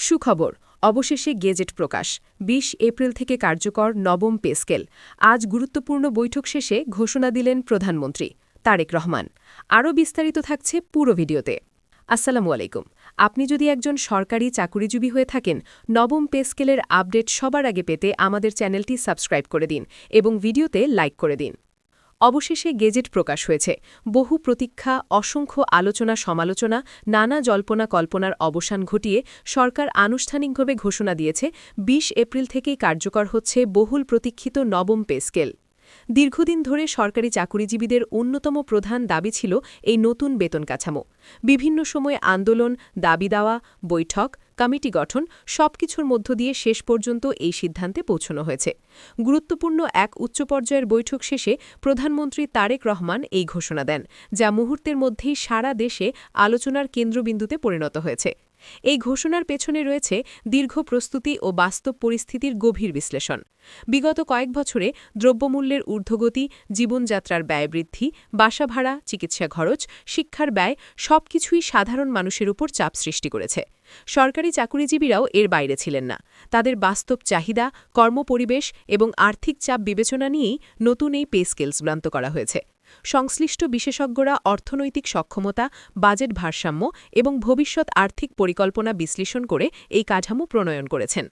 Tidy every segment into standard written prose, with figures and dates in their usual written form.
সুখবর, অবশেষে গেজেট প্রকাশ। ২০ এপ্রিল থেকে কার্যকর নবম পে স্কেল। আজ গুরুত্বপূর্ণ বৈঠক শেষে ঘোষণা দিলেন প্রধানমন্ত্রী তারেক রহমান। আরও বিস্তারিত থাকছে পুরো ভিডিওতে। আসসালামু আলাইকুম। আপনি যদি একজন সরকারি চাকুরিজীবী হয়ে থাকেন, নবম পে স্কেলের আপডেট সবার আগে পেতে আমাদের চ্যানেলটি সাবস্ক্রাইব করে দিন এবং ভিডিওতে লাইক করে দিন। অবশেষে গেজেট প্রকাশ হয়েছে। বহু প্রতীক্ষা, অসংখ্য আলোচনা সমালোচনা, নানা জল্পনা কল্পনার অবসান ঘটিয়ে সরকার আনুষ্ঠানিকভাবে ঘোষণা দিয়েছে ২০ এপ্রিল থেকেই কার্যকর হচ্ছে বহুল প্রতীক্ষিত নবম পে স্কেল। দীর্ঘদিন ধরে সরকারি চাকুরিজীবীদের অন্যতম প্রধান দাবি ছিল এই নতুন বেতন কাঠামো। বিভিন্ন সময়ে আন্দোলন, দাবি দেওয়া, বৈঠক, কমিটি গঠন সবকিছুর মধ্য দিয়ে শেষ পর্যন্ত এই সিদ্ধান্তে পৌঁছানো হয়েছে। গুরুত্বপূর্ণ এক উচ্চ পর্যায়ের বৈঠক শেষে প্রধানমন্ত্রী তারেক রহমান এই ঘোষণা দেন, যা মুহূর্তের মধ্যেই সারা দেশে আলোচনার কেন্দ্রবিন্দুতে পরিণত হয়েছে। এই ঘোষণার পেছনে রয়েছে দীর্ঘ প্রস্তুতি ও বাস্তব পরিস্থিতির গভীর বিশ্লেষণ। বিগত কয়েক বছরে দ্রব্যমূল্যের ঊর্ধ্বগতি, জীবনযাত্রার ব্যয় বৃদ্ধি, বাসা ভাড়া, চিকিৎসা খরচ, শিক্ষার ব্যয় সবকিছুই সাধারণ মানুষের উপর চাপ সৃষ্টি করেছে। সরকারি চাকুরিজীবীরাও এর বাইরে ছিলেন না। তাদের বাস্তব চাহিদা, কর্মপরিবেশ এবং আর্থিক চাপ বিবেচনা নিয়েই নতুন এই পে স্কেল চূড়ান্ত করা হয়েছে। সংশ্লিষ্ট বিশেষজ্ঞরা অর্থনৈতিক সক্ষমতা, বাজেট ভারসাম্য এবং ভবিষ্যৎ আর্থিক পরিকল্পনা বিশ্লেষণ করে এই কাঠামো প্রণয়ন করেছেন।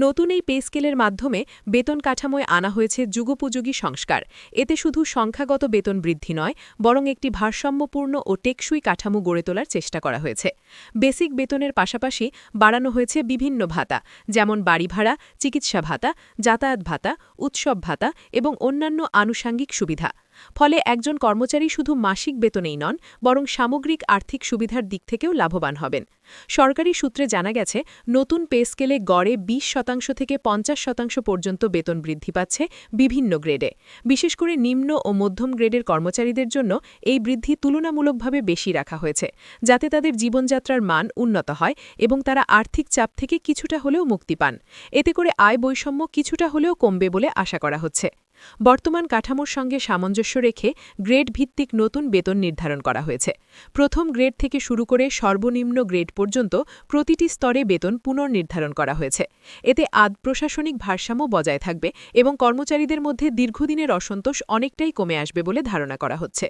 নতুন এই পে স্কেলের মাধ্যমে বেতন কাঠামোয় আনা হয়েছে যুগোপযোগী সংস্কার। এতে শুধু সংখ্যাগত বেতন বৃদ্ধি নয়, বরং একটি ভারসাম্যপূর্ণ ও টেকসই কাঠামো গড়ে তোলার চেষ্টা করা হয়েছে। বেসিক বেতনের পাশাপাশি বাড়ানো হয়েছে বিভিন্ন ভাতা, যেমন বাড়ি ভাড়া, চিকিৎসা ভাতা, যাতায়াত ভাতা, উৎসব ভাতা এবং অন্যান্য আনুষাঙ্গিক সুবিধা। ফলে একজন কর্মচারী শুধু মাসিক বেতনেই নন, বরং সামগ্রিক আর্থিক সুবিধার দিক থেকেও লাভবান হবেন। সরকারি সূত্রে জানা গেছে, নতুন পে স্কেলে গড়ে ২০% থেকে ৫০% পর্যন্ত বেতন বৃদ্ধি পাচ্ছে বিভিন্ন গ্রেডে। বিশেষ করে নিম্ন ও মধ্যম গ্রেডের কর্মচারীদের জন্য এই বৃদ্ধি তুলনামূলকভাবে বেশি রাখা হয়েছে, যাতে তাদের জীবনযাত্রার মান উন্নত হয় এবং তারা আর্থিক চাপ থেকে কিছুটা হলেও মুক্তি পান। এতে করে আয় বৈষম্য কিছুটা হলেও কমবে বলে আশা করা হচ্ছে। বর্তমান কাঠামোর সঙ্গে সামঞ্জস্য রেখে গ্রেড ভিত্তিক নতুন বেতন নির্ধারণ করা হয়েছে। প্রথম গ্রেড থেকে শুরু করে সর্বনিম্ন গ্রেড পর্যন্ত প্রতিটি স্তরে বেতন পুনর্নির্ধারণ করা হয়েছে। এতে প্রশাসনিক ভারসাম্য বজায় থাকবে এবং কর্মচারীদের মধ্যে দীর্ঘদিনের অসন্তোষ অনেকটাই কমে আসবে বলে ধারণা করা হচ্ছে।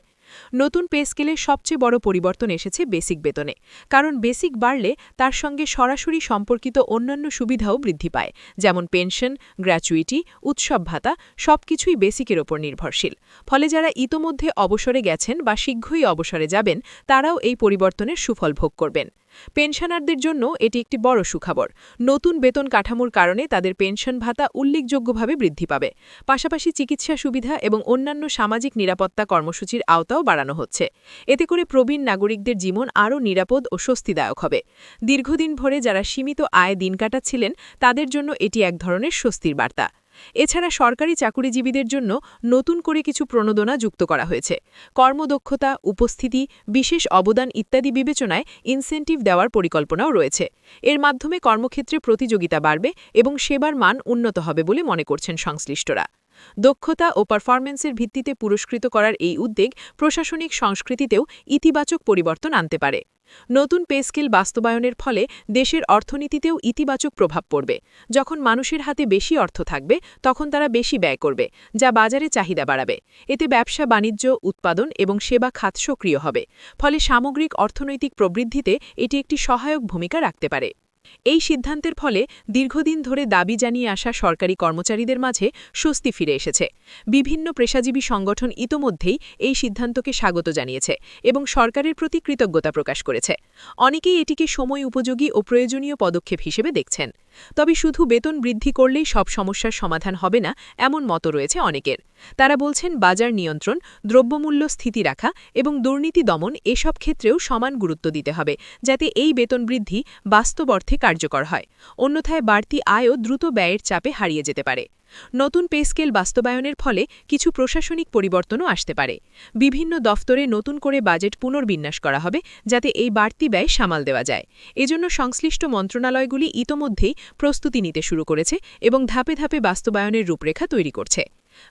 নতুন পে স্কেলে সবচেয়ে বড় পরিবর্তন এসেছে বেসিক বেতনে, কারণ বেসিক বাড়লে তার সঙ্গে সরাসরি সম্পর্কিত অন্যান্য সুবিধাও বৃদ্ধি পায়, যেমন পেনশন, গ্র্যাচুইটি, উৎসব ভাতা সবকিছুই বেসিকের ওপর নির্ভরশীল। ফলে যারা ইতোমধ্যে অবসরে গেছেন বা শীঘ্রই অবসরে যাবেন, তারাও এই পরিবর্তনের সুফল ভোগ করবেন। পেনশনারদের জন্য এটি একটি বড় সুখবর। নতুন বেতন কাঠামোর কারণে তাদের পেনশন ভাতা উল্লেখযোগ্যভাবে বৃদ্ধি পাবে। পাশাপাশি চিকিৎসা সুবিধা এবং অন্যান্য সামাজিক নিরাপত্তা কর্মসূচির আওতাও বাড়ানো হচ্ছে। এতে করে প্রবীণ নাগরিকদের জীবন আরও নিরাপদ ও স্বস্তিদায়ক হবে। দীর্ঘদিন ধরে যারা সীমিত আয়ে দিন কাটাচ্ছিলেন, তাদের জন্য এটি এক ধরনের স্বস্তির বার্তা। এছাড়া সরকারি চাকুরিজীবীদের জন্য নতুন করে কিছু প্রণোদনা যুক্ত করা হয়েছে। কর্মদক্ষতা, উপস্থিতি, বিশেষ অবদান ইত্যাদি বিবেচনায় ইনসেন্টিভ দেওয়ার পরিকল্পনাও রয়েছে। এর মাধ্যমে কর্মক্ষেত্রে প্রতিযোগিতা বাড়বে এবং সেবার মান উন্নত হবে বলে মনে করছেন সংশ্লিষ্টরা। দক্ষতা ও পারফরম্যান্সের ভিত্তিতে পুরস্কৃত করার এই উদ্যোগ প্রশাসনিক সংস্কৃতিতেও ইতিবাচক পরিবর্তন আনতে পারে। নতুন পে স্কেল বাস্তবায়নের ফলে দেশের অর্থনীতিতেও ইতিবাচক প্রভাব পড়বে। যখন মানুষের হাতে বেশি অর্থ থাকবে, তখন তারা বেশি ব্যয় করবে, যা বাজারে চাহিদা বাড়াবে। এতে ব্যবসা বাণিজ্য, উৎপাদন এবং সেবা খাত সক্রিয় হবে। ফলে সামগ্রিক অর্থনৈতিক প্রবৃদ্ধিতে এটি একটি সহায়ক ভূমিকা রাখতে পারে। এই সিদ্ধান্তের ফলে দীর্ঘদিন ধরে দাবি জানিয়ে আসা সরকারি কর্মচারীদের মাঝে স্বস্তি ফিরে এসেছে। বিভিন্ন পেশাজীবী সংগঠন ইতোমধ্যেই এই সিদ্ধান্তকে স্বাগত জানিয়েছে এবং সরকারের প্রতি কৃতজ্ঞতা প্রকাশ করেছে। অনেকেই এটিকে সময় উপযোগী ও প্রয়োজনীয় পদক্ষেপ হিসেবে দেখছেন। তবে শুধু বেতন বৃদ্ধি করলেই সব সমস্যার সমাধান হবে না, এমন মত রয়েছে অনেকের। তারা বলছেন, বাজার নিয়ন্ত্রণ, দ্রব্যমূল্য স্থিতি রাখা এবং দুর্নীতি দমন এসব ক্ষেত্রেও সমান গুরুত্ব দিতে হবে, যাতে এই বেতন বৃদ্ধি বাস্তব অর্থে কার্যকর হয়। অন্যথায় বাড়তি আয়ও দ্রুত ব্যয়ের চাপে হারিয়ে যেতে পারে। নতুন পে স্কেল বাস্তবায়নের ফলে কিছু প্রশাসনিক পরিবর্তনও আসতে পারে। বিভিন্ন দফতরে নতুন করে বাজেট পুনর্বিন্যাস করা হবে, যাতে এই বাড়তি ব্যয় সামাল দেওয়া যায়। এজন্য সংশ্লিষ্ট মন্ত্রণালয়গুলি ইতোমধ্যেই প্রস্তুতি নিতে শুরু করেছে এবং ধাপে ধাপে বাস্তবায়নের রূপরেখা তৈরি করছে।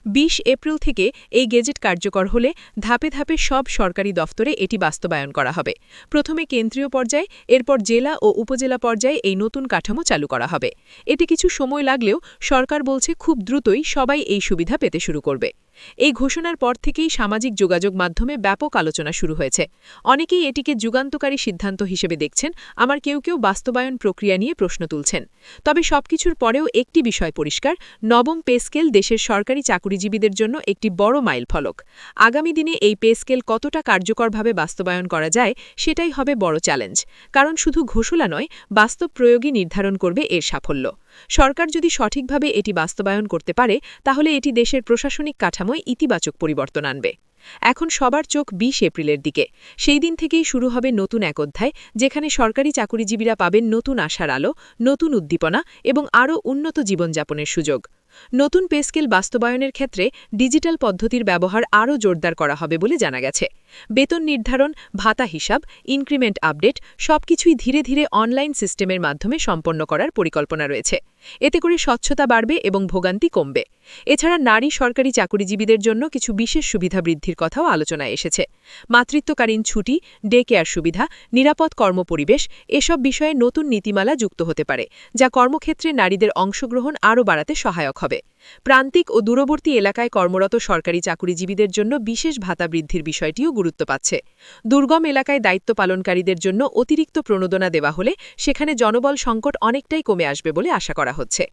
২০ এপ্রিল থেকে এই গেজেট কার্যকর হলে ধাপে ধাপে সব সরকারি দফতরে এটি বাস্তবায়ন করা হবে। প্রথমে কেন্দ্রীয় পর্যায়ে, এরপর জেলা ও উপজেলা পর্যায়ে এই নতুন কাঠামো চালু করা হবে। এতে কিছু সময় লাগলেও সরকার বলছে খুব দ্রুতই সবাই এই সুবিধা পেতে শুরু করবে। এই ঘোষণার পর থেকেই সামাজিক যোগাযোগ মাধ্যমে ব্যাপক আলোচনা শুরু হয়েছে। অনেকেই এটিকে যুগান্তকারী সিদ্ধান্ত হিসেবে দেখছেন, আবার কেউ কেউ বাস্তবায়ন প্রক্রিয়া নিয়ে প্রশ্ন তুলছেন। তবে সবকিছুর পরেও একটি বিষয় পরিষ্কার, নবম পে স্কেল দেশের সরকারি চাকুরিজীবীদের জন্য একটি বড় মাইলফলক। আগামী দিনে এই পে স্কেল কতটা কার্যকরভাবে বাস্তবায়ন করা যায় সেটাই হবে বড় চ্যালেঞ্জ। কারণ শুধু ঘোষণা নয়, বাস্তব প্রয়োগই নির্ধারণ করবে এর সাফল্য। সরকার যদি সঠিকভাবে এটি বাস্তবায়ন করতে পারে, তাহলে এটি দেশের প্রশাসনিক কাঠামোয় ইতিবাচক পরিবর্তন আনবে। এখন সবার চোখ ২০ এপ্রিলের দিকে। সেই দিন থেকেই শুরু হবে নতুন এক অধ্যায়, যেখানে সরকারি চাকুরিজীবীরা পাবেন নতুন আশার আলো, নতুন উদ্দীপনা এবং আরও উন্নত জীবনযাপনের সুযোগ। নতুন পে স্কেল বাস্তবায়নের ক্ষেত্রে ডিজিটাল পদ্ধতির ব্যবহার আরও জোরদার করা হবে বলে জানা গেছে। বেতন নির্ধারণ, ভাতা হিসাব, ইনক্রিমেন্ট আপডেট সবকিছুই ধীরে ধীরে অনলাইন সিস্টেমের মাধ্যমে সম্পন্ন করার পরিকল্পনা রয়েছে। এতে করে স্বচ্ছতা বাড়বে এবং ভোগান্তি কমবে। এছাড়া নারী সরকারি চাকুরিজীবীদের জন্য কিছু বিশেষ সুবিধা বৃদ্ধির কথাও আলোচনায় এসেছে। মাতৃত্বকালীন ছুটি, ডে কেয়ার সুবিধা, নিরাপদ কর্মপরিবেশ এসব বিষয়ে নতুন নীতিমালা যুক্ত হতে পারে, যা কর্মক্ষেত্রে নারীদের অংশগ্রহণ আরও বাড়াতে সহায়ক হবে। প্রান্তিক ও দূরবর্তী এলাকায় কর্মরত সরকারি চাকুরিজীবীদের জন্য বিশেষ ভাতা বৃদ্ধির বিষয়টিও গুরুত্ব পাচ্ছে। দুর্গম এলাকায় দায়িত্ব পালনকারীদের জন্য অতিরিক্ত প্রণোদনা দেওয়া হলে সেখানে জনবল সংকট অনেকটাই কমে আসবে বলে আশা করা হচ্ছে।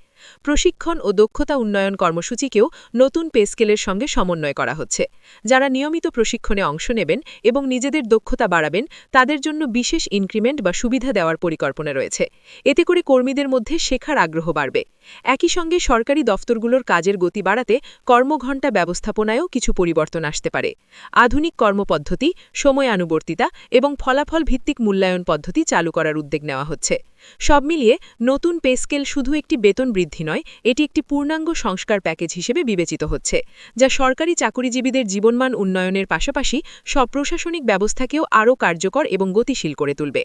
প্রশিক্ষণ ও দক্ষতা উন্নয়ন কর্মসূচিকেও নতুন পে স্কেলের সঙ্গে সমন্বয় করা হচ্ছে। যারা নিয়মিত প্রশিক্ষণে অংশ নেবেন এবং নিজেদের দক্ষতা বাড়াবেন, তাদের জন্য বিশেষ ইনক্রিমেন্ট বা সুবিধা দেওয়ার পরিকল্পনা রয়েছে। এতে করে কর্মীদের মধ্যে শেখার আগ্রহ বাড়বে। একই সঙ্গে সরকারি দফতরগুলোর কাজের গতি বাড়াতে কর্মঘণ্টা ব্যবস্থাপনায়ও কিছু পরিবর্তন আসতে পারে। আধুনিক কর্মপদ্ধতি, সময়ানুবর্তিতা এবং ফলাফল ভিত্তিক মূল্যায়ন পদ্ধতি চালু করার উদ্যোগ নেওয়া হচ্ছে। সব মিলিয়ে নতুন পে স্কেল শুধু একটি বেতন বৃদ্ধি নয়, এটি একটি পূর্ণাঙ্গ সংস্কার প্যাকেজ হিসেবে বিবেচিত হচ্ছে, যা সরকারি চাকুরিজীবীদের জীবনমান উন্নয়নের পাশাপাশি সব প্রশাসনিক ব্যবস্থাকেও আরও কার্যকর এবং গতিশীল করে তুলবে।